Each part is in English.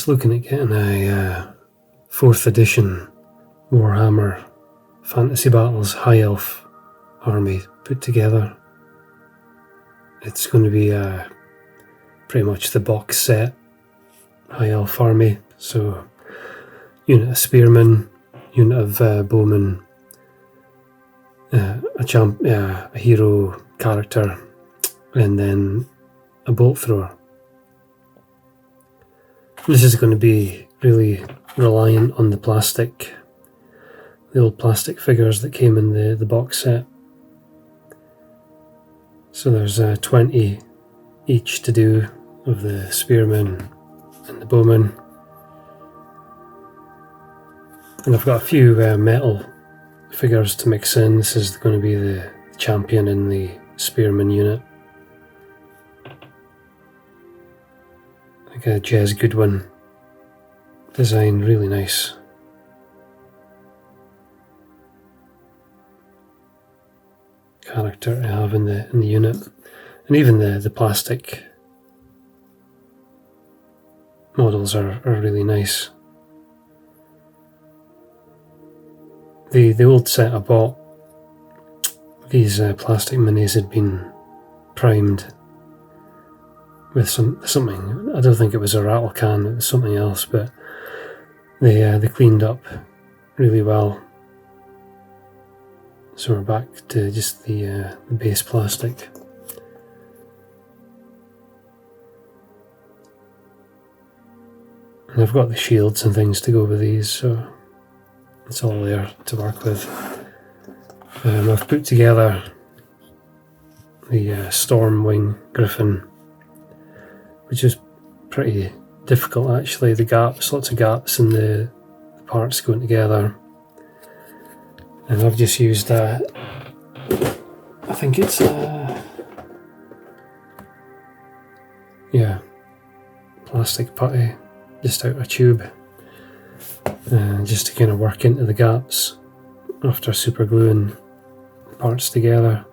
looking at getting a 4th edition Warhammer Fantasy Battles High Elf army put together. It's going to be pretty much the box set High Elf army. So unit of spearmen, unit of bowmen, a hero character, and then a bolt thrower. This is going to be really reliant on the old plastic figures that came in the box set. So there's 20 each to do of the spearmen and the bowmen. And I've got a few metal figures to mix in. This is going to be the champion in the spearman unit. Like a Jez Goodwin design, really nice. Character to have in the unit, and even the plastic models are really nice. The old set I bought, these plastic minis had been primed with something. I don't think it was a rattle can, it was something else, but they cleaned up really well. So we're back to just the base plastic. And I've got the shields and things to go with these, so it's all there to work with. I've put together the Stormwing Griffin, which is pretty difficult actually. Lots of gaps in the parts going together. And I've just used I think it's plastic putty just out of a tube, just to kind of work into the gaps after super gluing parts together.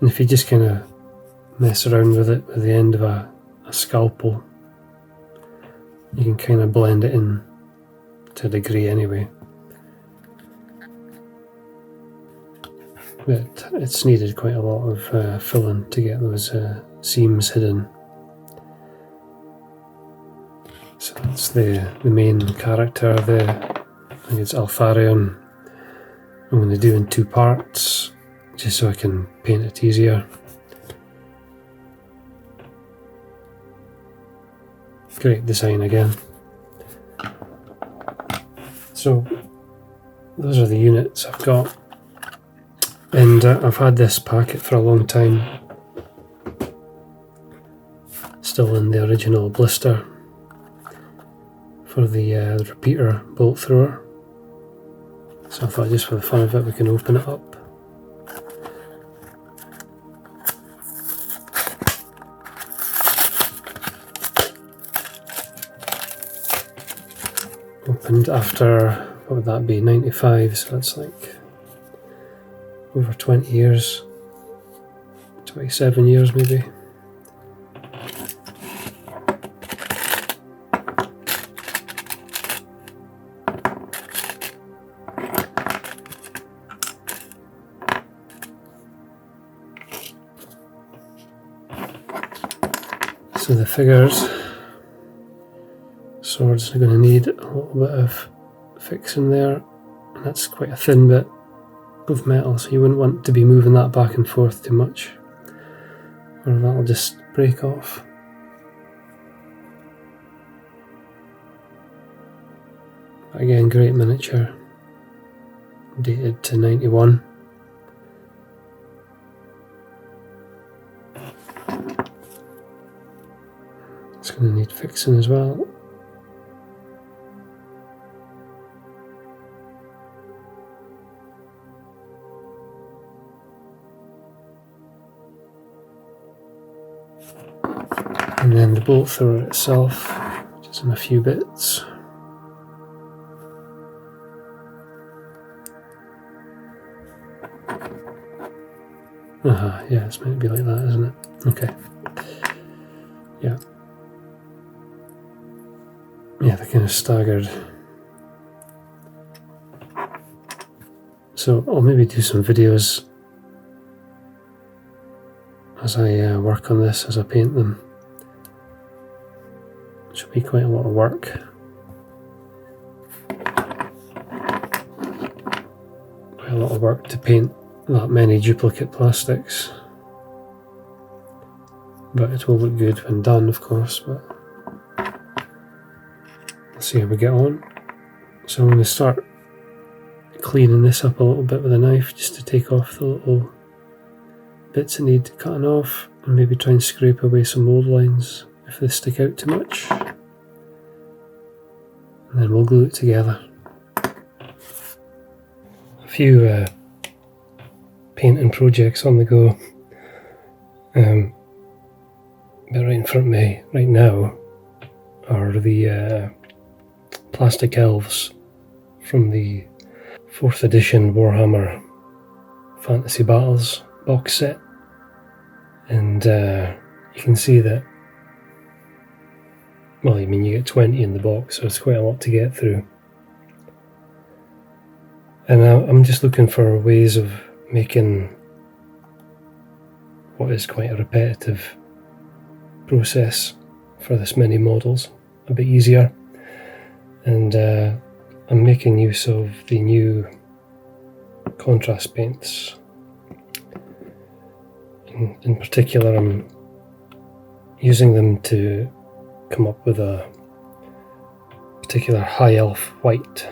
And if you just kind of mess around with it with the end of a scalpel, you can kind of blend it in to a degree anyway. But it's needed quite a lot of filling to get those seams hidden. So that's the main character, I think it's Altharion. I'm going to do in 2 parts, just so I can paint it easier. Great design again. So those are the units I've got. And I've had this packet for a long time, still in the original blister, for the repeater bolt thrower. So I thought just for the fun of it we can open it up. Opened after, what would that be, 95, so that's like over 20 years, 27 years maybe. So the figures, swords are going to need a little bit of fixing there, and that's quite a thin bit of metal, so you wouldn't want to be moving that back and forth too much, or that'll just break off. But again, great miniature, dated to 91. It's going to need fixing as well. And then the bolt thrower itself, just in a few bits. Yeah, it's meant to be like that, isn't it? Okay. Yeah. yeah, they're kind of staggered. So I'll maybe do some videos as I work on this, as I paint them. It should be quite a lot of work. Quite a lot of work to paint that many duplicate plastics. But it will look good when done, of course. But let's see how we get on. So I'm going to start cleaning this up a little bit with a knife, just to take off the little bits that need cutting off, and maybe try and scrape away some mold lines if they stick out too much. And then we'll glue it together. A few painting projects on the go. But right in front of me right now are the plastic elves from the 4th edition Warhammer Fantasy Battles box set, and you can see that, well, I mean, you get 20 in the box, so it's quite a lot to get through. And I'm just looking for ways of making what is quite a repetitive process for this many models a bit easier, and I'm making use of the new contrast paints. In particular, I'm using them to come up with a particular high elf white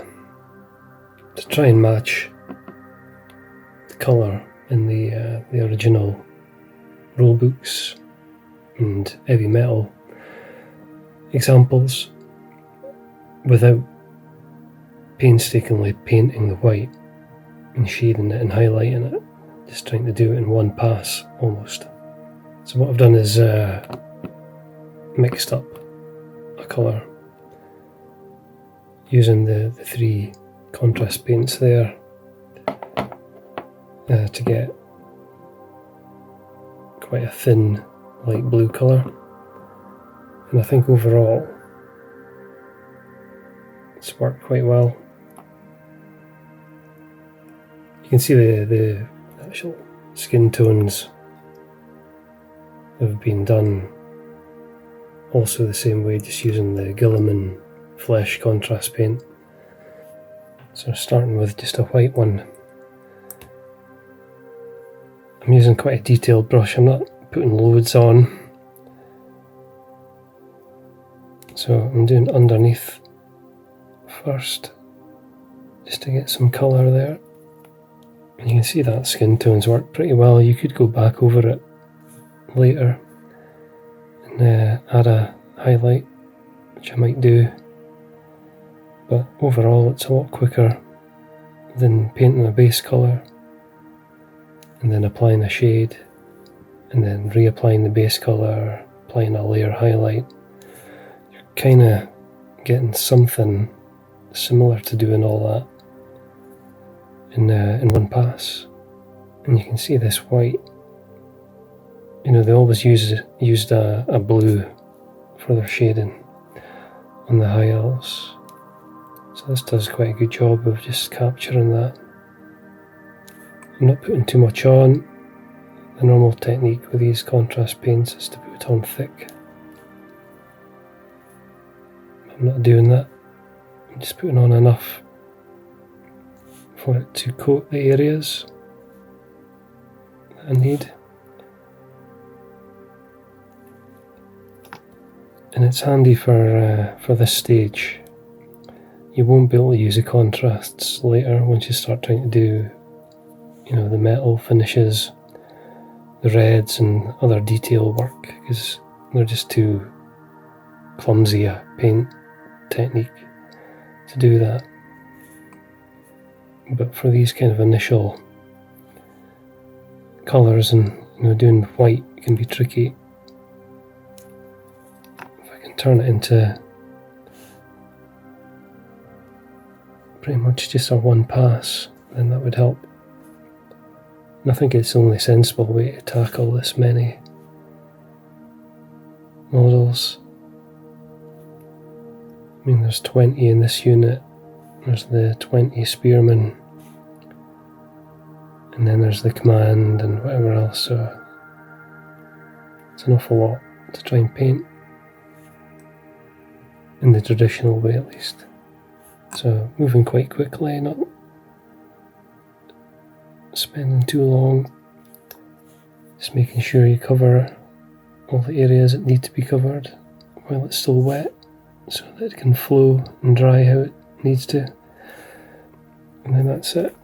to try and match the colour in the original rulebooks and heavy metal examples, without painstakingly painting the white and shading it and highlighting it, just trying to do it in one pass almost. So what I've done is mixed up a colour using the 3 contrast paints there to get quite a thin light blue colour, and I think overall it's worked quite well. You can see the actual skin tones have been done also the same way, just using the Guilliman Flesh contrast paint. So starting with just a white one. I'm using quite a detailed brush, I'm not putting loads on. So I'm doing underneath first, just to get some colour there. And you can see that skin tones work pretty well. You could go back over it later and add a highlight, which I might do. But overall it's a lot quicker than painting a base colour and then applying a shade and then reapplying the base colour, applying a layer highlight. You're kind of getting something similar to doing all that in one pass. And you can see this white, you know, they always used a blue for their shading on the High Elves, so this does quite a good job of just capturing that. I'm not putting too much on. The normal technique with these contrast paints is to put it on thick. I'm not doing that. I'm just putting on enough for it to coat the areas that I need. And it's handy for this stage. You won't be able to use the contrasts later once you start trying to do, you know, the metal finishes, the reds and other detail work, because they're just too clumsy a paint technique to do that. But for these kind of initial colours, and you know, doing white can be tricky. If I can turn it into pretty much just a one pass, then that would help. And I think it's the only sensible way to tackle this many models. I mean, there's 20 in this unit. There's the 20 spearmen, and then there's the command and whatever else, so it's an awful lot to try and paint, in the traditional way at least. So moving quite quickly, not spending too long, just making sure you cover all the areas that need to be covered while it's still wet, so that it can flow and dry how it needs to, and then that's it.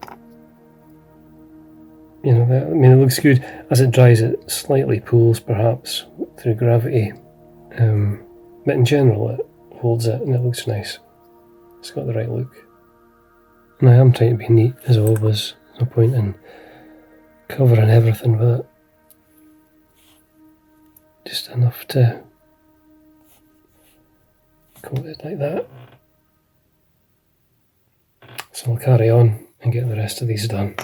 You know, I mean, it looks good. As it dries, it slightly pools perhaps through gravity, but in general it holds it and it looks nice. It's got the right look. And I am trying to be neat as always. No point in covering everything with it. Just enough to coat it like that. So I'll carry on and get the rest of these done.